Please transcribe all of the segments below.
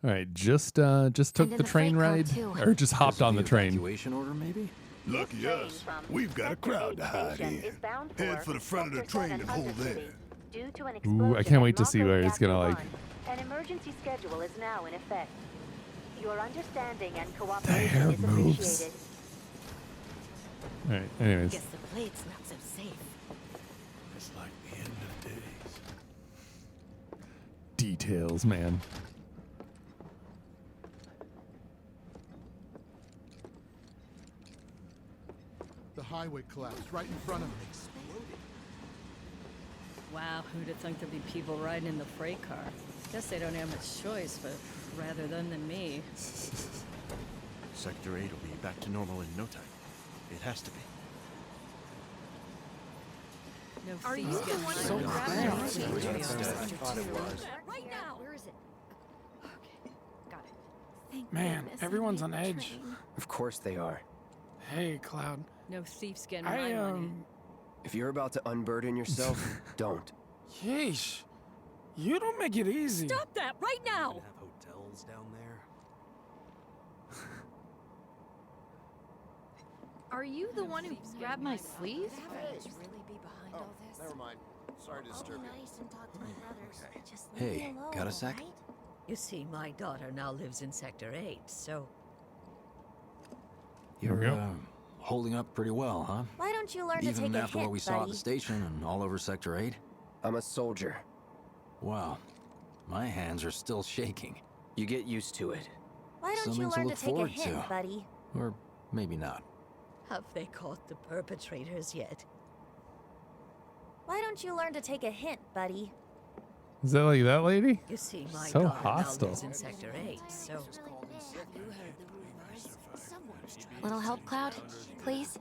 All right, just took the train ride, or just hopped on the train. Evacuation order, maybe? Lucky us, we've got a crowd to hide in. Head for the front of the train and hold there. Ooh, I can't wait to see where it's gonna like. An emergency schedule is now in effect. Your understanding and The cooperation hair is moves. appreciated. All right, anyways. Guess the plate's not so safe. It's like the end of days. Details, man. The highway collapsed right in front of me. Wow, who'd have thunk there'd be people riding in the freight car? Guess they don't have much choice, but rather them than me. Sector 8 will be back to normal in no time. It has to be. No Are you thieves the getting one money who from grabbed the it? street. Right now! Where is it? Okay, got it. Thank Man, goodness everyone's I on made the edge. train. Of course they are. Hey, Cloud. No thieves getting I, my money. If you're about to unburden yourself, don't. Yeesh. You don't make it easy. Stop that right now! Have hotels down there? Are you the one who grabbed my sleeve? Never mind. Sorry to disturb you. Hey, got a sec? You see, my daughter now lives in Sector 8, so... Here You're we go. holding up pretty well, huh? Why don't you learn to take Even a after hit, what we saw at buddy? the station and all over Sector 8? I'm a soldier. Wow. My hands are still shaking. You get used to it. Why don't Something you to learn look to take a forward hint, to. buddy? Or maybe not. have they caught the perpetrators yet? Why don't you learn to take a hint, buddy? Is that like that lady? You see, my So daughter hostile. now lives in Sector 8, so... Little help, Cloud, please.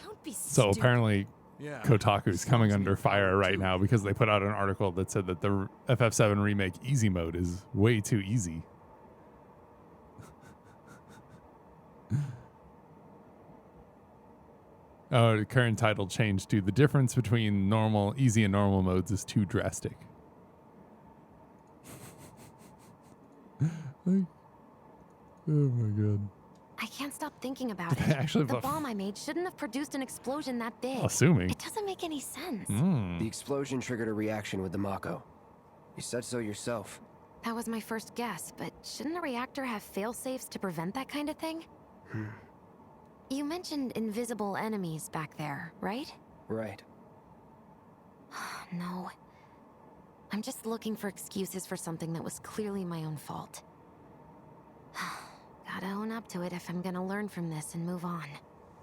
Don't be So stupid. apparently, Yeah. Kotaku's coming under fire right now because they put out an article that said that the FF7 Remake Easy Mode is way too easy. Oh, the current title changed to "The difference between normal, easy, and normal modes is too drastic." Like, oh my god. I can't stop thinking about it. Actually, The bomb I made shouldn't have produced an explosion that big. Assuming. It doesn't make any sense. The explosion triggered a reaction with the Mako. You said so yourself. That was my first guess, but shouldn't a reactor have fail-safes to prevent that kind of thing? You mentioned invisible enemies back there, right? Right. No. I'm just looking for excuses for something that was clearly my own fault. Gotta own up to it if I'm gonna learn from this and move on.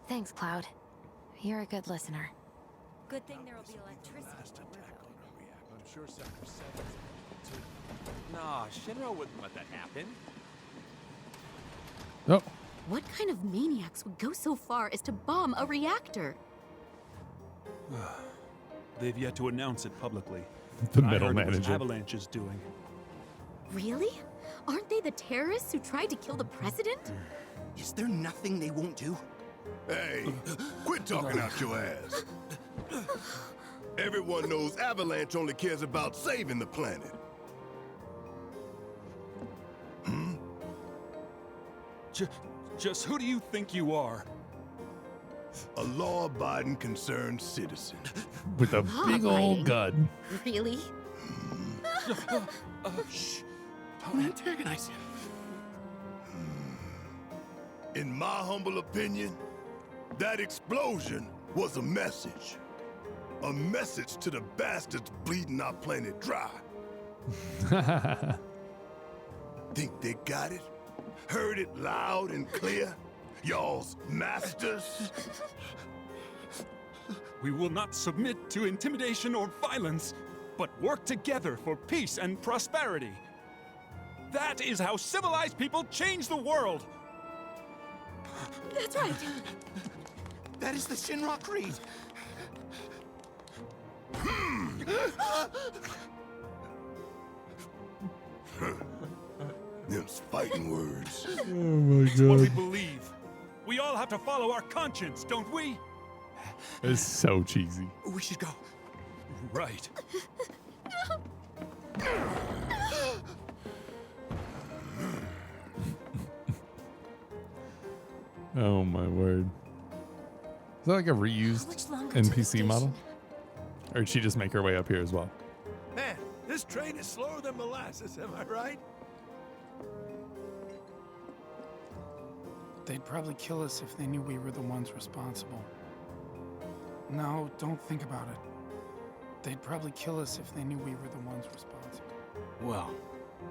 Thanks, Cloud. You're a good listener. Good thing there'll be electricity. I'm sure Sector 7 too. Nah, Shinra wouldn't let that happen. Oh, What kind of maniacs would go so far as to bomb a reactor? They've yet to announce it publicly. the I middle heard it was manager. Avalanche is doing. Really? Aren't they the terrorists who tried to kill the president? Is there nothing they won't do? Hey, quit talking out your ass. Everyone knows Avalanche only cares about saving the planet. Just who do you think you are? A law-abiding, concerned citizen. With a big old gun. Really? Shh. Don't antagonize him. In my humble opinion, that explosion was a message. A message to the bastards bleeding our planet dry. Think they got it? Heard it loud and clear? Y'all's masters? We will not submit to intimidation or violence, but work together for peace and prosperity. That is how civilized people change the world. That's right. That is the Shinra Creed. Them's fighting words. Oh my It's what we god. believe. We all have to follow our conscience, don't we? It's so cheesy. We should go. Right. Oh my word. Is that like a reused NPC model? Or did she just make her way up here as well? Man, this train is slower than molasses, am I right? They'd probably kill us if they knew we were the ones responsible. No, don't think about it. They'd probably kill us if they knew we were the ones responsible. Well,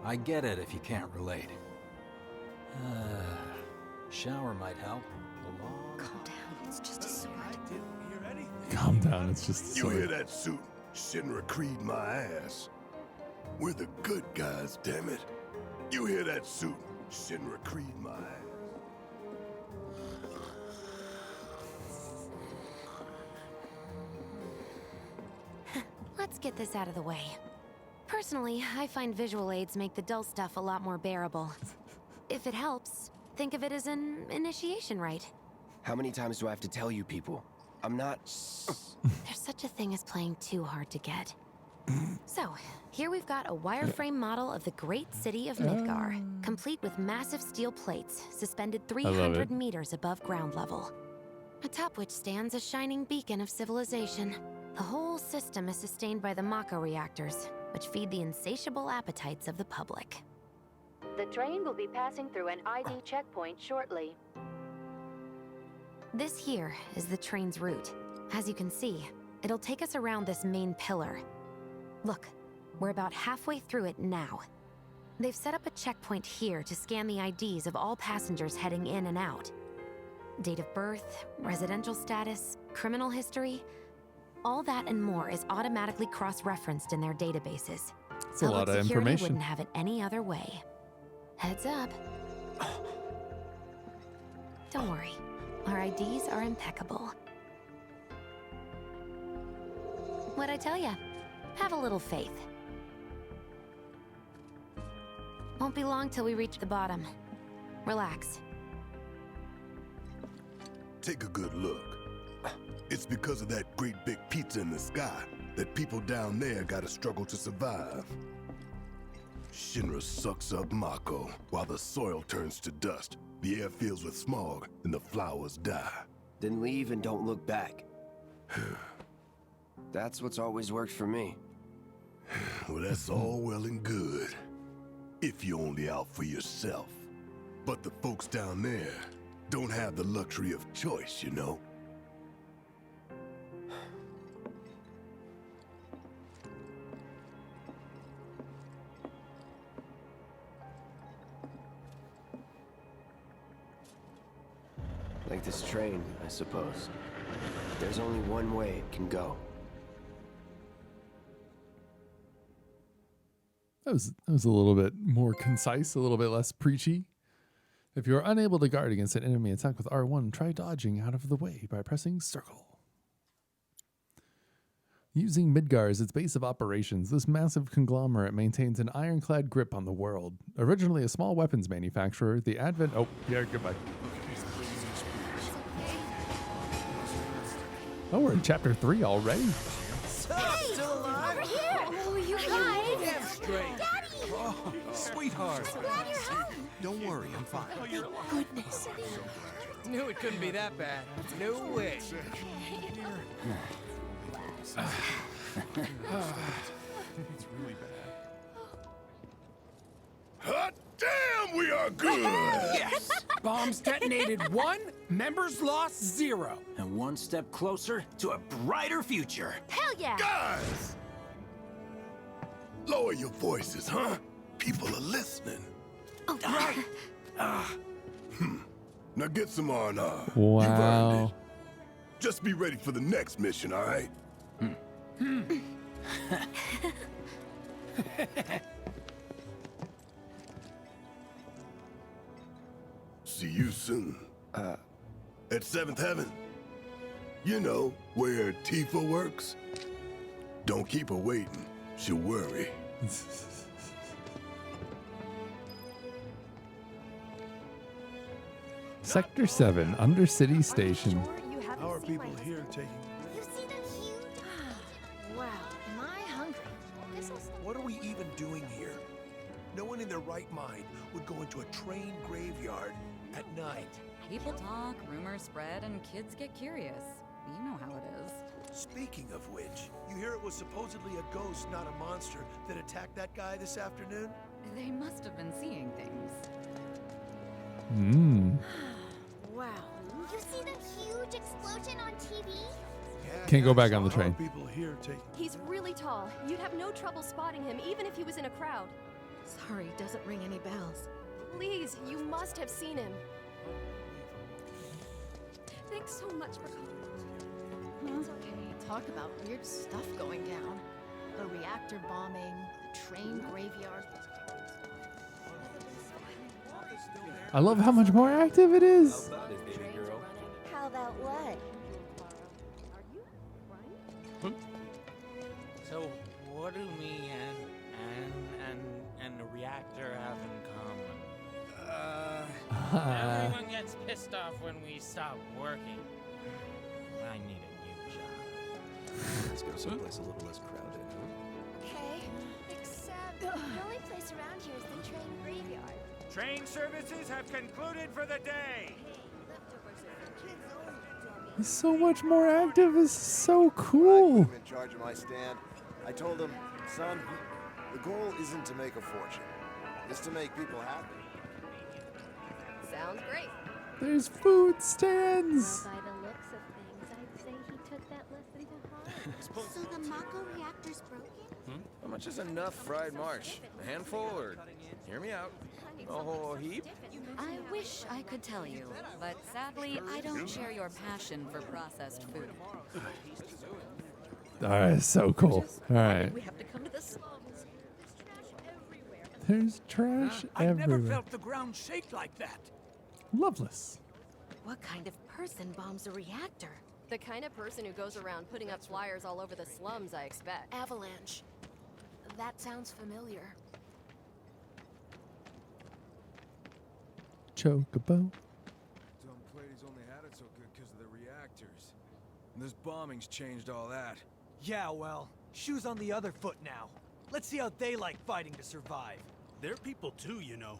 I get it if you can't relate. Shower might help. Calm down. It's just a sword. I didn't hear anything. Calm down. It's just a You sword. hear that suit? Shinra Creed my ass. We're the good guys, damn it. You hear that suit? Shinra Creed my ass. Let's get this out of the way. Personally, I find visual aids make the dull stuff a lot more bearable. If it helps, think of it as an initiation rite. How many times do I have to tell you people? I'm not... There's such a thing as playing too hard to get. So, here we've got a wireframe model of the great city of Midgar, complete with massive steel plates suspended 300 meters above ground level, atop which stands a shining beacon of civilization. The whole system is sustained by the Mako reactors, which feed the insatiable appetites of the public. The train will be passing through an ID checkpoint shortly. This here is the train's route. As you can see, it'll take us around this main pillar. Look, we're about halfway through it now. They've set up a checkpoint here to scan the IDs of all passengers heading in and out. Date of birth, residential status, criminal history, all that and more is automatically cross-referenced in their databases. It's a lot of Security information. wouldn't have it any other way. Heads up. Don't worry, our IDs are impeccable. What'd I tell ya? Have a little faith. Won't be long till we reach the bottom. Relax. Take a good look. It's because of that great big pizza in the sky that people down there gotta struggle to survive. Shinra sucks up Mako while the soil turns to dust, the air fills with smog, and the flowers die. Then leave and don't look back. That's what's always worked for me. Well, that's all well and good. If you're only out for yourself. But the folks down there don't have the luxury of choice, you know? Like this train, I suppose. There's only one way it can go. That was a little bit more concise, a little bit less preachy. If you're unable to guard against an enemy attack with R1, try dodging out of the way by pressing circle. Using Midgar as its base of operations, this massive conglomerate maintains an ironclad grip on the world. Originally a small weapons manufacturer, the advent... Oh, yeah, goodbye. Oh, we're in chapter 3 already. Hey, still alive? Over here! Oh, you guys! Damn straight. Daddy! Oh, sweetheart. So glad you're home. Don't worry, I'm fine. Thank goodness. Knew it couldn't be that bad. No way. It's really bad. Hot damn, we are good! Yes! Bombs detonated 1, members lost 0. And one step closer to a brighter future. Hell yeah! Guys! Lower your voices, huh? People are listening. Oh, Now get some R&R. You've earned Wow. it. Just be ready for the next mission, all right? See you soon. At 7th Heaven. You know, where Tifa works. Don't keep her waiting. She'll worry. Sector 7, Undercity Station. How are people here taking? You see them huge? Wow, am I hungry? What are we even doing here? No one in their right mind would go into a train graveyard at night. People talk, rumors spread, and kids get curious. You know how it is. Speaking of which, you hear it was supposedly a ghost, not a monster, that attacked that guy this afternoon? They must have been seeing things. Wow. You see the huge explosion on TV? Can't go back on the train. People here take. He's really tall. You'd have no trouble spotting him, even if he was in a crowd. Sorry, doesn't ring any bells. Please, you must have seen him. Thanks so much for calling. It's okay. Talk about weird stuff going down. A reactor bombing, a train graveyard. I love how much more active it is. How about what? So, what do me and the reactor have in common? Everyone gets pissed off when we stop working. I need a new job. Let's go someplace a little less crowded, huh? Okay, except the only place around here is the train graveyard. Train services have concluded for the day. He's so much more active. This is so cool. I'm in charge of my stand. I told him, son, the goal isn't to make a fortune. It's to make people happy. Sounds great. There's food stands. By the looks of things, I'd say he took that lesson to heart. So the Mako reactor's broken? How much is enough fried marsh? A handful, or hear me out, a whole heap? I wish I could tell you, but sadly, I don't share your passion for processed food. All right, so cool. All right. We have to come to the slums. There's trash I've everywhere. never felt the ground shake like that. Loveless. What kind of person bombs a reactor? The kind of person who goes around putting up flyers all over the slums, I expect. Avalanche. That sounds familiar. Chocobo. Dumb Clady's only had it so good because of the reactors. And this bombing's changed all that. Yeah, well, shoes on the other foot now. Let's see how they like fighting to survive. They're people too, you know.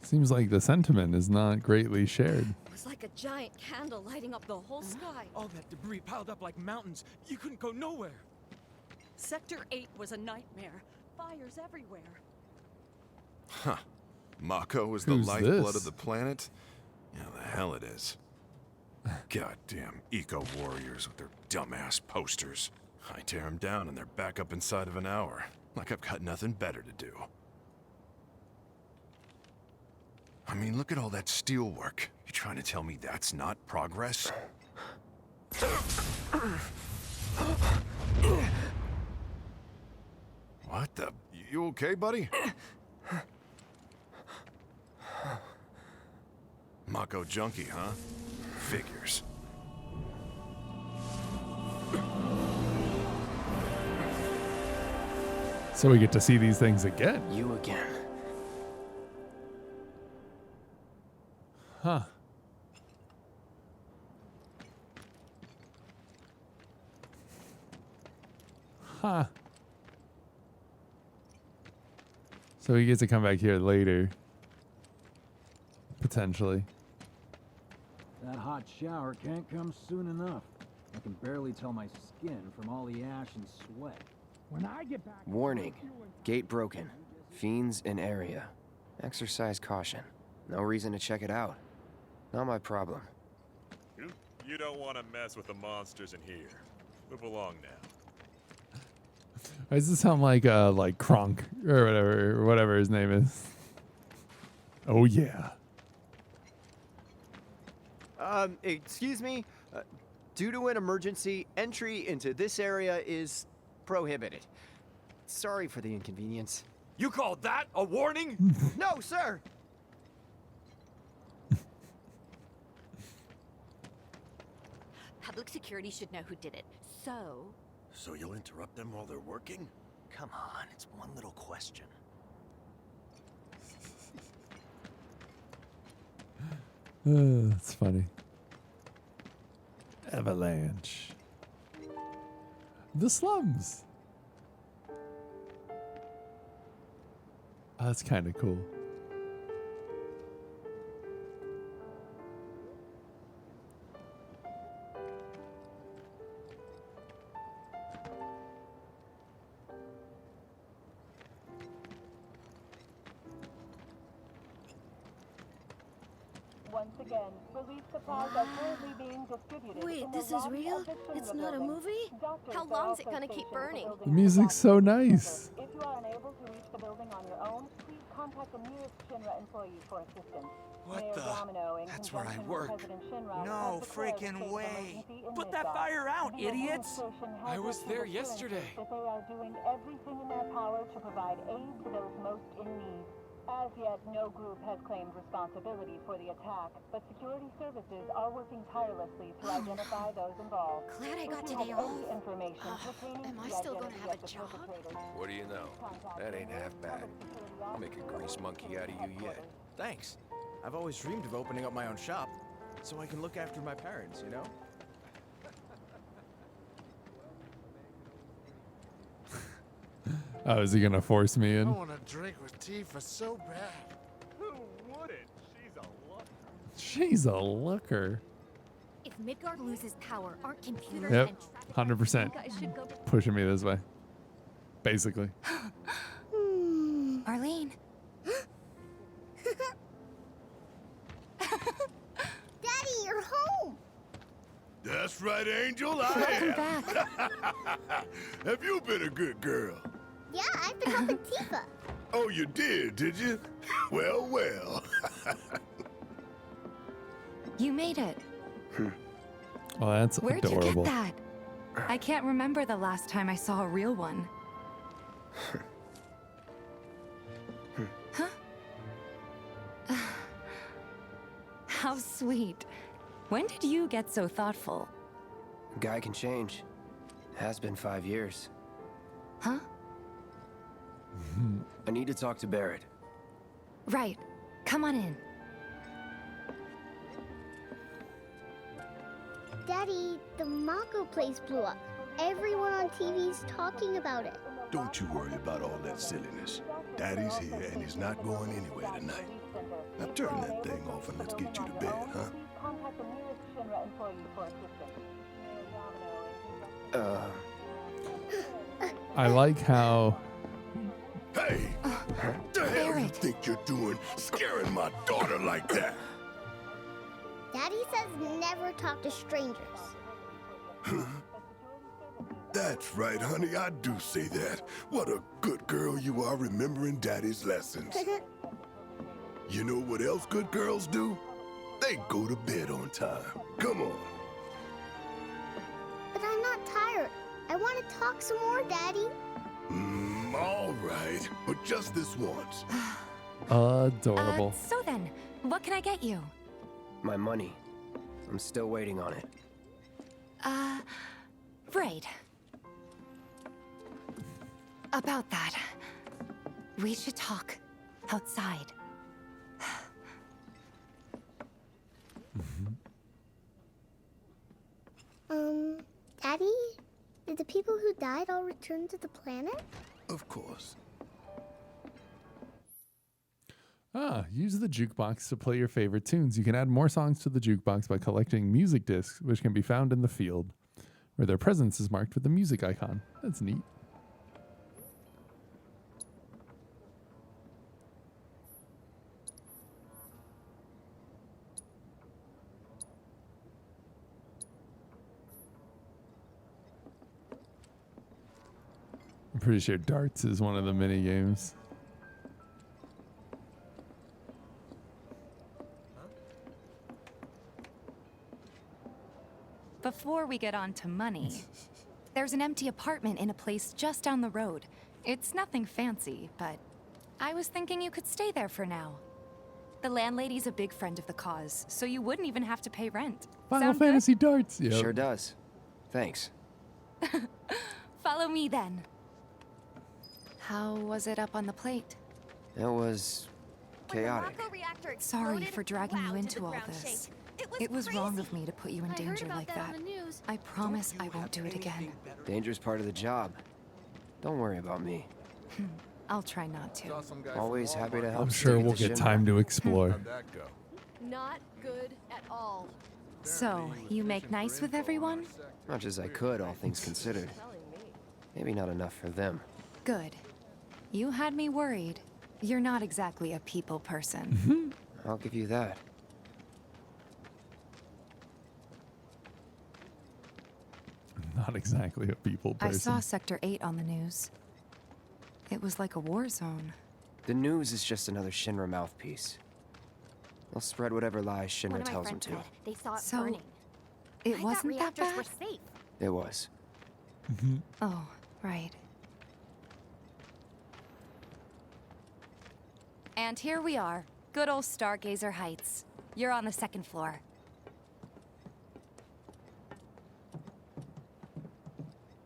Seems like the sentiment is not greatly shared. It was like a giant candle lighting up the whole sky. All that debris piled up like mountains. You couldn't go nowhere. Sector 8 was a nightmare. Fires everywhere. Huh. Mako is the Who's lifeblood this? of the planet? Yeah, the hell it is. Goddamn eco-warriors with their dumbass posters. I tear them down and they're back up inside of an hour. Like I've got nothing better to do. I mean, look at all that steel work. You trying to tell me that's not progress? What the? You okay, buddy? Mako junkie, huh? Figures. So we get to see these things again. You again. Huh. Huh. So he gets to come back here later. Potentially. That hot shower can't come soon enough. I can barely tell my skin from all the ash and sweat. When I get back... Warning. Gate broken. Fiends in area. Exercise caution. No reason to check it out. Not my problem. You don't want to mess with the monsters in here. Move along now. Why does this sound like Kronk or whatever his name is? Oh yeah. Excuse me? Due to an emergency, entry into this area is prohibited. Sorry for the inconvenience. You called that a warning? No, sir! Public security should know who did it. So... So you'll interrupt them while they're working? Come on, it's one little question. That's funny. Avalanche. The slums. that's kind of cool. Once again, relief supplies are currently being distributed. Wait, in the this is lobby real? of the It's Shinra not a building. movie? Doctors How are long's it also gonna keep stationed at the burning? The music's so nice. If you are unable to reach the building on your own, please contact the nearest Shinra employee for assistance. What Mayor the? Domino, in That's where I conjunction work. with President Shinra, No has declared a freaking state of way. emergency in Put that Midgard. fire out, The idiots! administration has I was issued there assurances yesterday. that they are doing everything in their power to provide aid to those most in need. As yet, no group has claimed responsibility for the attack, but security services are working tirelessly to identify those involved. Glad I got If you today have off. any information pertaining Am to I the still gonna identity have of a the job? perpetrators, What do you know? That ain't half bad. I'll make a grease monkey out of you yet. Thanks. I've always dreamed of opening up my own shop, so I can look after my parents, you know? Oh, is he gonna force me I in? want to drink with Tifa so bad. Who wouldn't? She's a luck. She's a looker. If Midgard loses power, aren't computers Yep, and traffic 100% You guys should go pushing me this way. Basically. Arlene. Daddy, you're home. That's right, Angel. I Welcome am. Have you been a good girl? Yeah, I've been helping Tifa. Oh, you did you? Well, well. You made it. Oh, that's Where'd adorable. you get that? I can't remember the last time I saw a real one. Huh? How sweet. When did you get so thoughtful? Guy can change. Has been 5 years. Huh? I need to talk to Barrett. Right. Come on in. Daddy, the Mako place blew up. Everyone on TV's talking about it. Don't you worry about all that silliness. Daddy's here and he's not going anywhere tonight. Now turn that thing off and let's get you to bed, huh? contact the nearest Shinra employee for assistance. I like how Hey! What the hell you think you're doing, scaring my daughter like that? Daddy says never talk to strangers. That's right, honey, I do say that. What a good girl you are remembering Daddy's lessons. You know what else good girls do? They go to bed on time. Come on. But I'm not tired. I want to talk some more, Daddy. All right, but just this once. adorable. So then, what can I get you? My money. I'm still waiting on it. Right. About that, we should talk outside. Daddy? Did the people who died all return to the planet? Of course. Use the jukebox to play your favorite tunes. You can add more songs to the jukebox by collecting music discs, which can be found in the field, where their presence is marked with the music icon. That's neat. I'm pretty sure darts is one of the mini games. Before we get on to money, there's an empty apartment in a place just down the road. It's nothing fancy, but I was thinking you could stay there for now. The landlady's a big friend of the cause, so you wouldn't even have to pay rent. Final Sound good? Fantasy darts. Yep. Sure does. Thanks. Follow me then. How was it up on the plate? It was chaotic. Sorry for dragging you into all this. It was wrong of me to put you in danger like that. I promise I wont do it again. Dangerous part of the job. Don't worry about me. I'll try not to. Always happy to help. I'm sure we'll get time to explore. How'd that go? Not good at all. So, you make nice with everyone? Much as I could, all things considered. Maybe not enough for them. Good. You had me worried. You're not exactly a people person. I'll give you that. Not exactly a people person. I saw Sector 8 on the news. It was like a war zone. The news is just another Shinra mouthpiece. They'll spread whatever lies Shinra tells them to. They saw it So, burning. it wasn't that reactors bad? were safe. It was. Oh, right. And here we are. Good old Stargazer Heights. You're on the 2nd floor.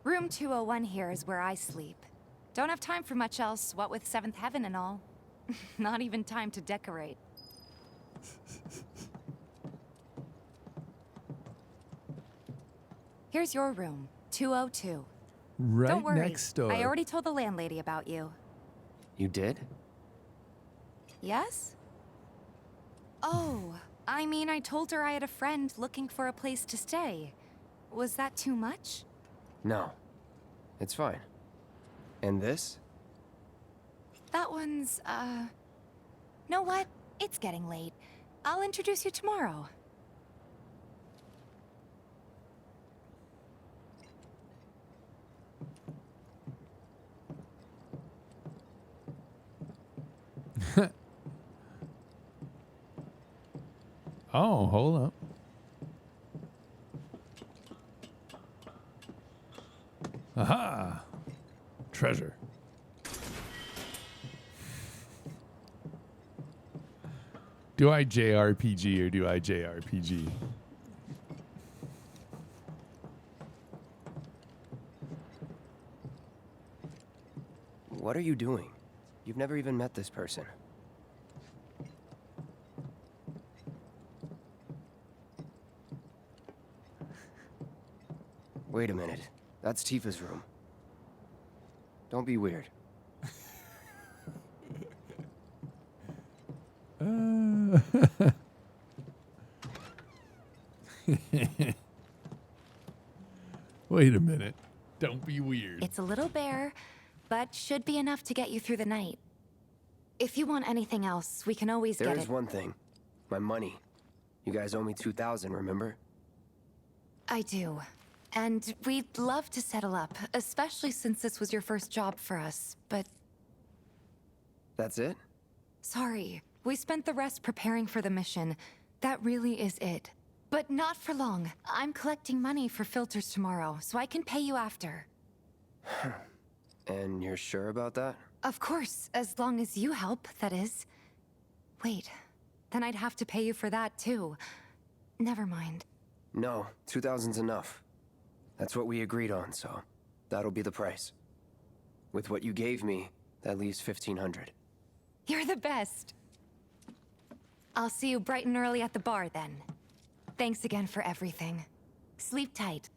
Room 201 here is where I sleep. Don't have time for much else, what with 7th Heaven and all. Not even time to decorate. Here's your room, 202. Right Don't worry, next door. I already told the landlady about you. You did? Yes? Oh, I mean, I told her I had a friend looking for a place to stay. Was that too much? No. It's fine. And this? That one's, know what? It's getting late. I'll introduce you tomorrow. Oh, hold up. Aha! Treasure. Do I JRPG or do I JRPG? What are you doing? You've never even met this person. Wait a minute. That's Tifa's room. Don't be weird. Wait a minute. Don't be weird. It's a little bare, but should be enough to get you through the night. If you want anything else, we can always get it. There is one thing. My money. You guys owe me 2,000, remember? I do. And we'd love to settle up, especially since this was your first job for us, but... That's it? Sorry. We spent the rest preparing for the mission. That really is it. But not for long. I'm collecting money for filters tomorrow, so I can pay you after. And you're sure about that? Of course, as long as you help, that is. Wait, then I'd have to pay you for that too. Never mind. No, 2,000's enough. That's what we agreed on, so that'll be the price. With what you gave me, that leaves 1,500. You're the best. I'll see you bright and early at the bar then. Thanks again for everything. Sleep tight.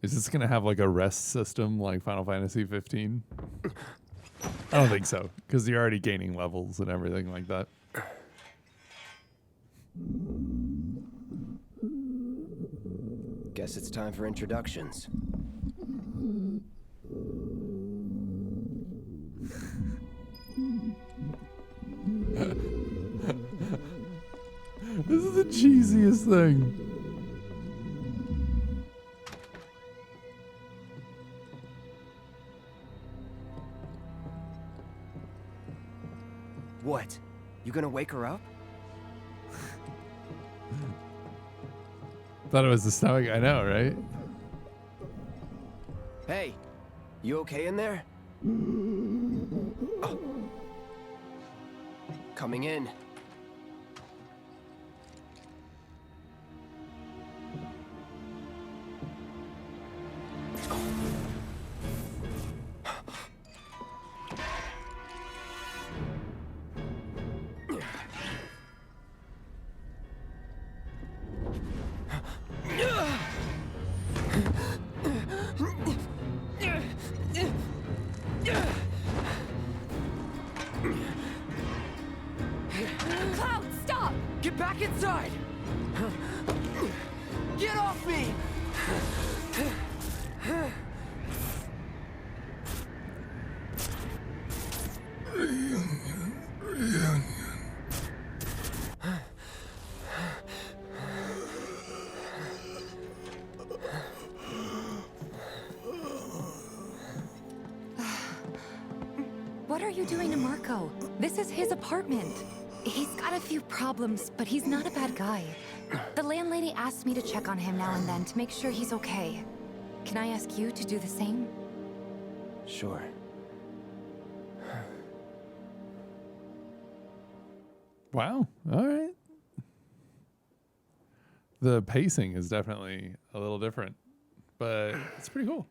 Is this gonna have like a rest system like Final Fantasy 15? I don't think so, because you're already gaining levels and everything like that. Guess it's time for introductions. This is the cheesiest thing. What? You gonna wake her up? Thought it was the stomach. I know, right? Hey, you okay in there? Oh. Coming in. Stop! Get back inside! Get off me! What are you doing to Marco? This is his apartment. He's got a few problems, but he's not a bad guy. The landlady asked me to check on him now and then to make sure he's okay. Can I ask you to do the same? Sure. Wow. All right. The pacing is definitely a little different, but it's pretty cool.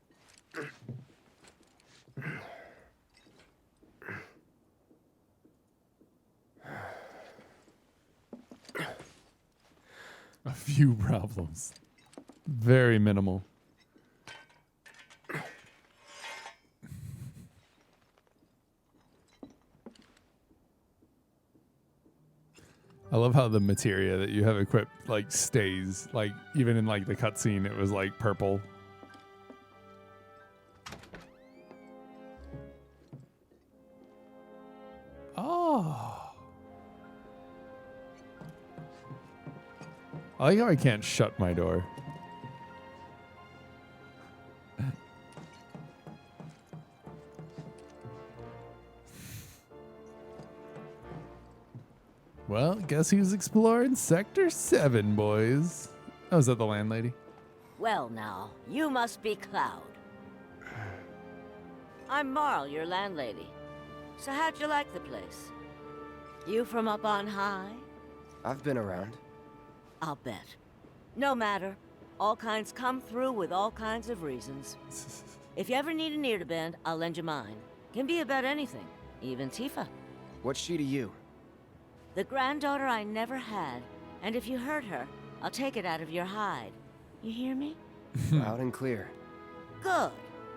A few problems. Very minimal. I love how the materia that you have equipped like stays, like even in like the cutscene it was like purple. Oh. I like how I can't shut my door. Well, guess who's exploring Sector 7, boys? Oh, is that the landlady? Well now, you must be Cloud. I'm Marl, your landlady. So how'd you like the place? You from up on high? I've been around. I'll bet. No matter. All kinds come through with all kinds of reasons. If you ever need an ear to bend, I'll lend you mine. Can be about anything, even Tifa. What's she to you? The granddaughter I never had, and if you hurt her, I'll take it out of your hide. You hear me? Loud and clear. Good.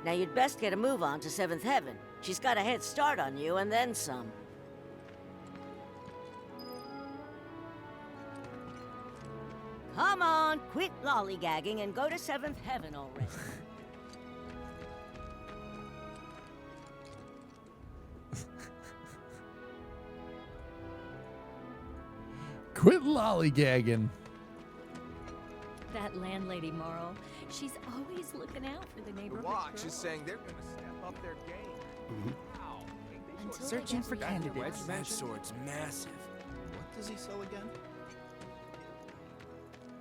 Now you'd best get a move on to 7th Heaven. She's got a head start on you, and then some. Come on, quit lollygagging and go to 7th Heaven already. Quit lollygagging. That landlady, Marl, she's always looking out for the neighborhood. The Watch girl. is saying they're gonna step up their game. Until Searching they for get candidates. That sword's massive. What does he sell again?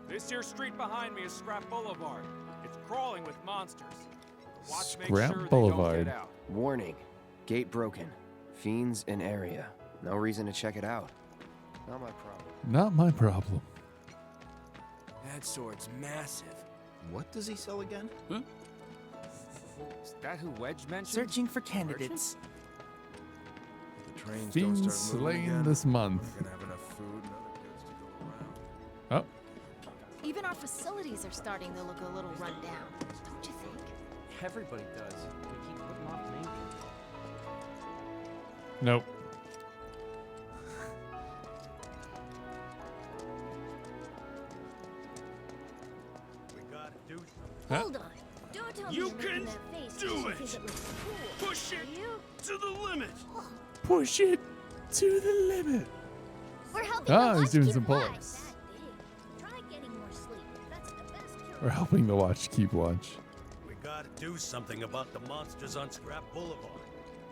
This here street behind me is Scrap Boulevard. It's crawling with monsters. Watch make Scrap sure they Boulevard. don't get out. Warning. Gate broken. Fiends in area. No reason to check it out. Not my problem. Not my problem. That sword's massive. What does he sell again? Is that who Wedge mentioned? Searching for candidates. The trains don't Fiends start moving slain again. this month. We're gonna have enough food and other goods to go around. Oh. Even our facilities are starting to look a little run down, don't you think? Everybody does. We keep putting off maintenance. Nope. Huh? Hold on. Don't tell You me you're making can that face do just it. because it looks cool. Push it You? to the limit. Push it to the limit. We're helping Ah, the he's doing watch some keep pull-ups. watch. Try getting more sleep. That's the best cure. We're helping the watch keep watch. We gotta do something about the monsters on Scrap Boulevard.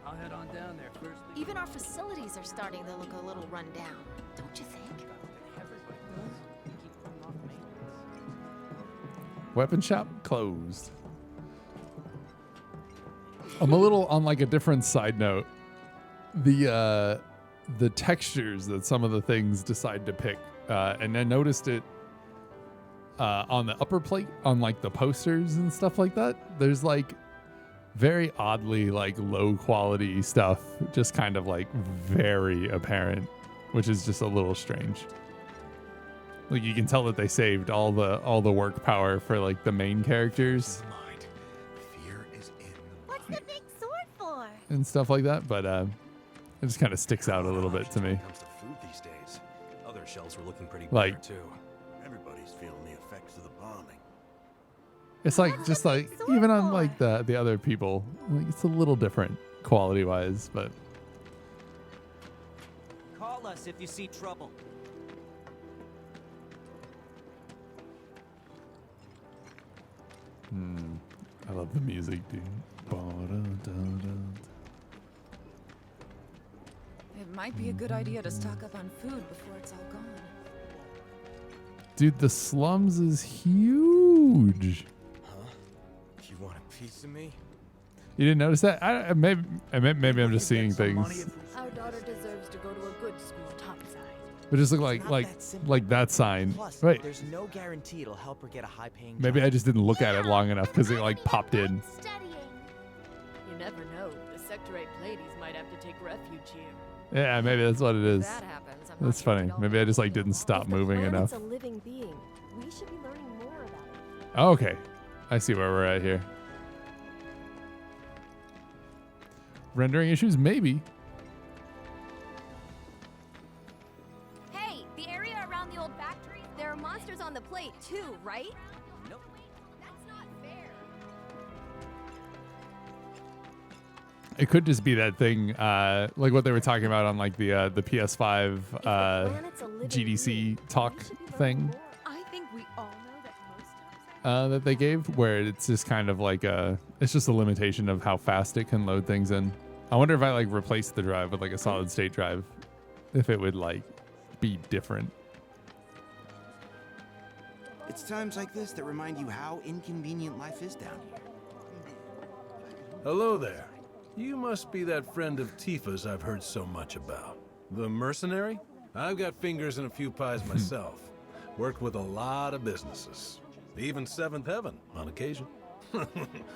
I'll head on down there first. Even our facilities are starting to look a little run down, don't you think? Everybody does. We keep putting off maintenance. Weapon shop closed. I'm a little on like a different side note. The textures that some of the things decide to pick, and I noticed it on the upper plate on like the posters and stuff like that. There's like very oddly like low quality stuff, just kind of like very apparent, which is just a little strange. Like you can tell that they saved all the work power for like the main characters What's the big sword for? and stuff like that, but it just kind of sticks out a little bit to me. When it comes to food these days, other other shells were looking pretty Like- bare too. Everybody's feeling the effects of the bombing. It's like just like even on like the other people, like it's a little different quality wise, but Call us if you see trouble. I love the music, dude. Ba-da-da-da. It might be a good idea to stock up on food before it's all gone. Dude, the slums is huge. You want a piece of me? You didn't notice that? Maybe I'm just seeing things. Our daughter deserves to go to a good school topside. But just look It's not like that simple. like that sign. Plus, Right. there's no guarantee it'll help her get a high-paying Maybe job. I just didn't look at it long enough because it like popped in. You never know. The Sector 8 ladies might have to take refuge here. Yeah, maybe that's what it is. that happens, I'm That's funny. Maybe I just like didn't stop moving enough. It's a living being. We should be learning more about it. Oh, okay. I see where we're at here. Rendering issues? Maybe. Hey, the area around the old factory, there are monsters on the plate too, right? Nope. That's not fair. It could just be that thing, like what they were talking about on like the PS5 GDC talk thing I think we all know that most that they gave, where it's just kind of like it's just a limitation of how fast it can load things in. I wonder if I like replace the drive with like a solid state drive, if it would like be different. It's times like this that remind you how inconvenient life is down here. Hello there. You must be that friend of Tifa's I've heard so much about. The mercenary? I've got fingers in a few pies myself. Worked with a lot of businesses. Even Seventh Heaven on occasion.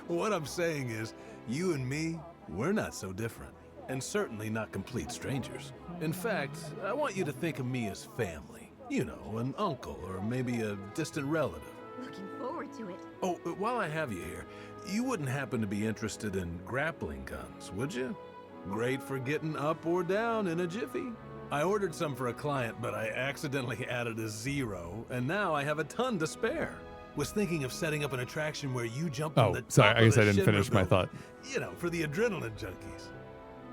What I'm saying is, you and me, we're not so different. And certainly not complete strangers. In fact, I want you to think of me as family. You know, an uncle or maybe a distant relative. Looking forward to it. Oh, while I have you here, you wouldn't happen to be interested in grappling guns, would you? Great for getting up or down in a jiffy. I ordered some for a client, but I accidentally added a 0, and now I have a ton to spare. Was thinking of setting up an attraction where you jump from the top sorry, I of guess the I didn't Shinra finish my building. thought. You know, for the adrenaline junkies.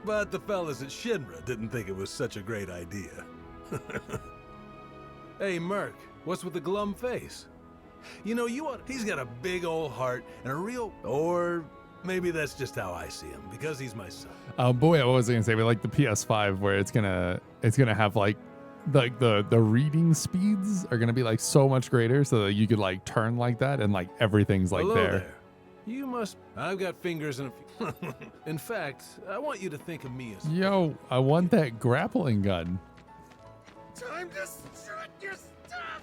But the fellas at Shinra didn't think it was such a great idea. Hey, Merc, what's with the glum face? You know, he's got a big old heart and a real... Or maybe that's just how I see him, because he's my son. Boy, what was I gonna say? But like the PS5, where it's gonna have like the reading speeds are gonna be like so much greater, so that you could like turn like that and like everything's like Hello there. You must... I've got fingers in a... In fact, I want you to think of me as... Yo, I want that grappling gun. Time to strut your stuff!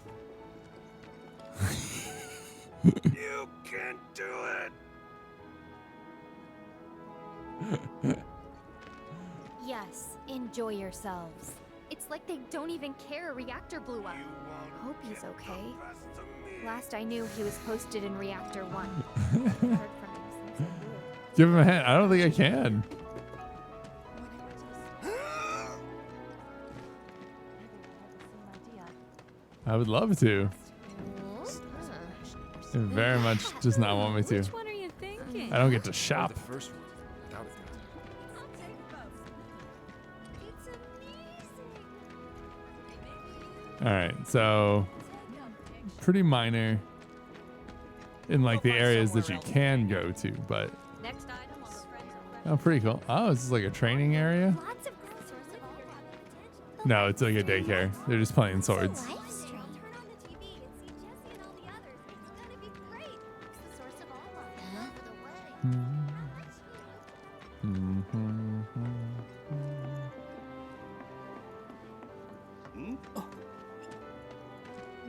You can do it! Yes, enjoy yourselves. It's like they don't even care a reactor blew up. Hope he's okay. Last I knew, he was posted in Reactor 1. Heard from him since I knew. Give him a hand. I don't think I can. I would love to. It very much does not want me to. Which one are you thinking? I don't get to shop. The first one, without a doubt. All right, so pretty minor in like the areas that you can go to, but Next item on the friends oh, pretty cool. Oh, is this like a training area? No, it's like a daycare. They're just playing swords.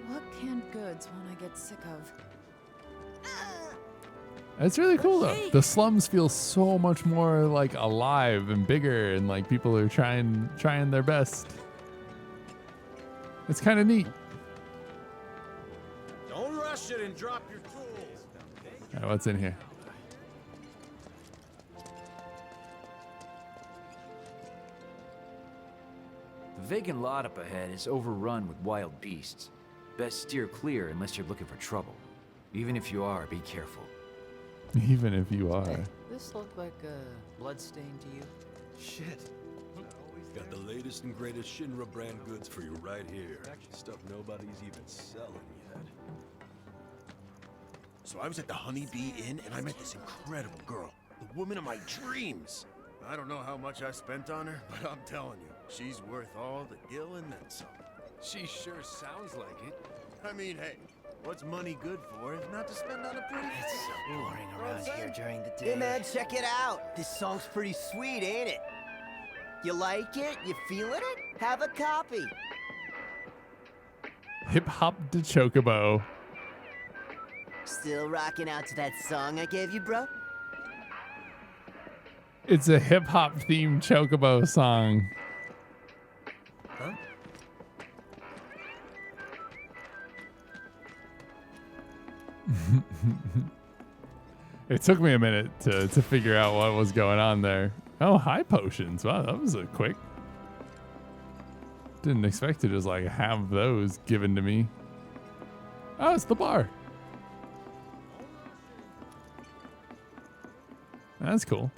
What canned goods won't I get sick of? It's really cool though. The slums feel so much more like alive and bigger, and like people are trying their best. It's kind of neat. Don't rush it and drop your tools. All right, what's in here? The vacant lot up ahead is overrun with wild beasts. Best steer clear unless you're looking for trouble. Even if you are, be careful. Even if you are. This look like a bloodstain to you? Shit. Got the latest and greatest Shinra brand goods for you right here. Stuff nobody's even selling yet. So I was at the Honeybee Inn and I met this incredible girl. The woman of my dreams. I don't know how much I spent on her, but I'm telling you, she's worth all the gil and then some. She sure sounds like it. I mean, hey, what's money good for if not to spend on a pretty face? It's so boring around here during the day. Hey man, check it out. This song's pretty sweet, ain't it? You like it? You feeling it? Have a copy. Hip hop to Chocobo. Still rocking out to that song I gave you, bro? It's a hip hop themed Chocobo song. Huh? It took me a minute to figure out what was going on there. Oh, high potions. Wow, that was a quick. Didn't expect to just like have those given to me. Oh, it's the bar. That's cool.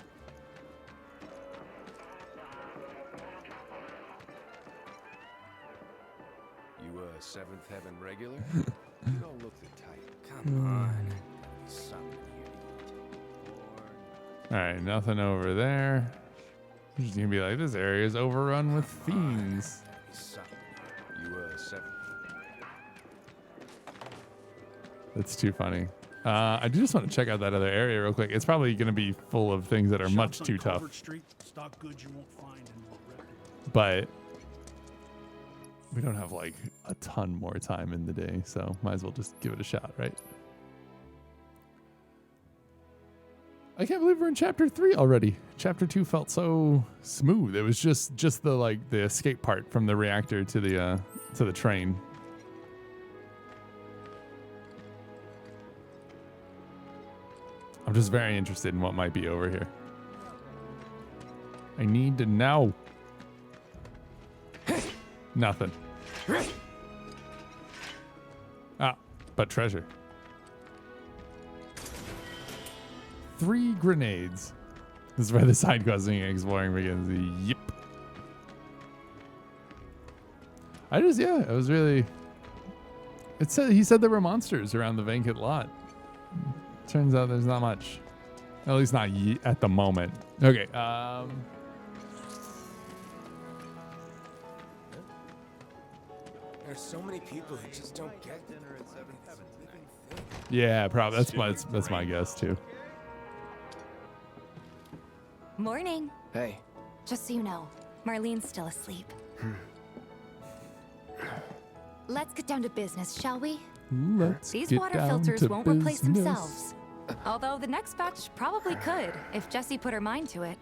You a Seventh Heaven regular? You don't look the type. Come on. All right, nothing over there. You're just gonna be like, this area is overrun with fiends. You a seventh. That's too funny. I do just want to check out that other area real quick. It's probably going to be full of things that are much too tough. But we don't have like a ton more time in the day, so might as well just give it a shot, right? I can't believe we're in chapter 3 already. Chapter 2 felt so smooth. It was just the the escape part from the reactor to the train. I'm just very interested in what might be over here. I need to know. Nothing. Ah, but treasure. 3 grenades. This is where the side questing and exploring begins. Yep. It was really. He said there were monsters around the vacant lot. Turns out there's not much. At least not at the moment. Okay. There's so many people who just don't get dinner at 7 Heaven. Yeah, probably. That's my guess too. Morning. Hey. Just so you know, Marlene's still asleep. Let's get down to business, shall we? These water filters won't replace themselves. Although the next batch probably could, if Jessie put her mind to it.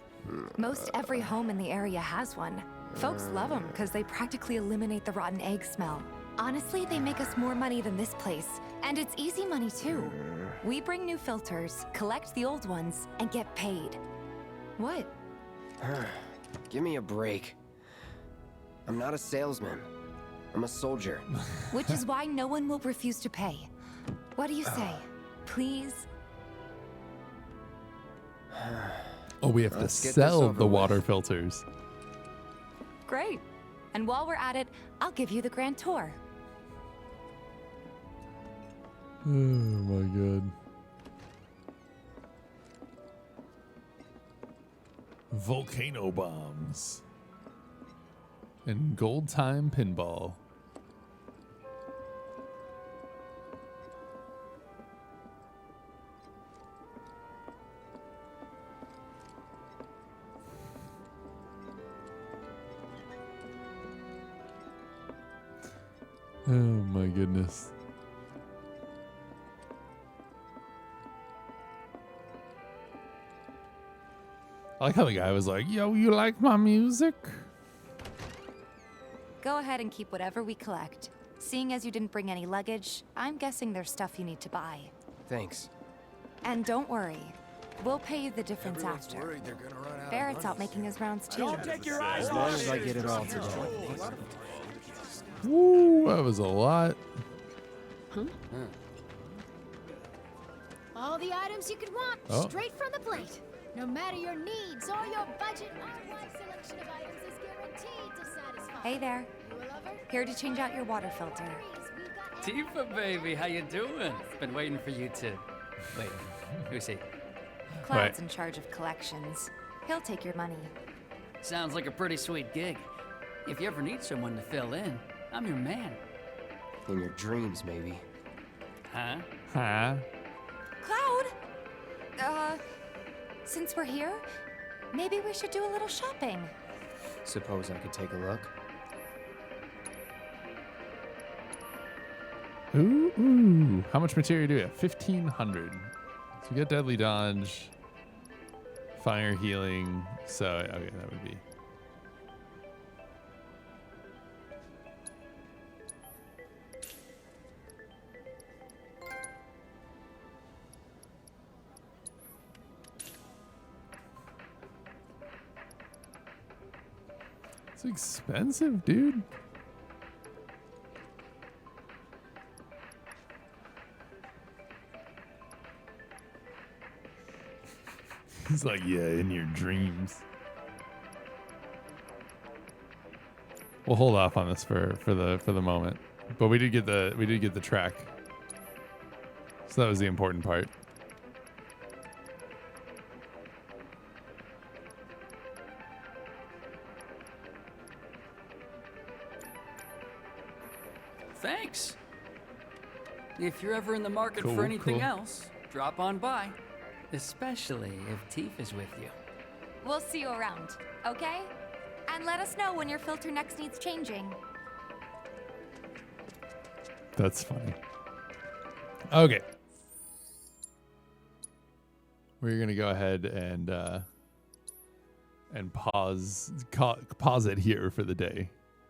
Most every home in the area has one. Folks love them because they practically eliminate the rotten egg smell. Honestly, they make us more money than this place. And it's easy money too. We bring new filters, collect the old ones, and get paid. What? Give me a break. I'm not a salesman. I'm a soldier. Which is why no one will refuse to pay. What do you say? Please? Oh, we have to sell the water filters. Great. And while we're at it, I'll give you the grand tour. Oh my god. Volcano bombs. And gold time pinball. Oh my goodness. I like how the guy was like, yo, you like my music? Go ahead and keep whatever we collect. Seeing as you didn't bring any luggage, I'm guessing there's stuff you need to buy. Thanks. And don't worry, We'll pay you the difference after. Barrett's out making his rounds too. Don't take your eyes As long as I get it all today. Woo, that was a lot. All the items you could want, Oh. straight from the plate. No matter your needs or your budget, our wide selection of items is guaranteed to satisfy. Hey there. Here to change out your water filter. Tifa, baby, how you doing? Been waiting for you to... Wait, who's he? Cloud's in charge of collections. He'll take your money. Sounds like a pretty sweet gig. If you ever need someone to fill in, I'm your man. In your dreams, maybe. Huh? Huh? Cloud! Since we're here, maybe we should do a little shopping. Suppose I could take a look? Ooh. How much material do we have? 1,500. So we get deadly dodge, fire healing. So, okay, that would be. It's expensive, dude. He's like, yeah, in your dreams. We'll hold off on this for the moment, but we did get the track, so that was the important part. Thanks. If you're ever in the market Cool, for anything cool. else, drop on by. Especially if Tifa's with you. We'll see you around, okay? And let us know when your filter next needs changing. That's funny. Okay. We're gonna go ahead and pause it here for the day.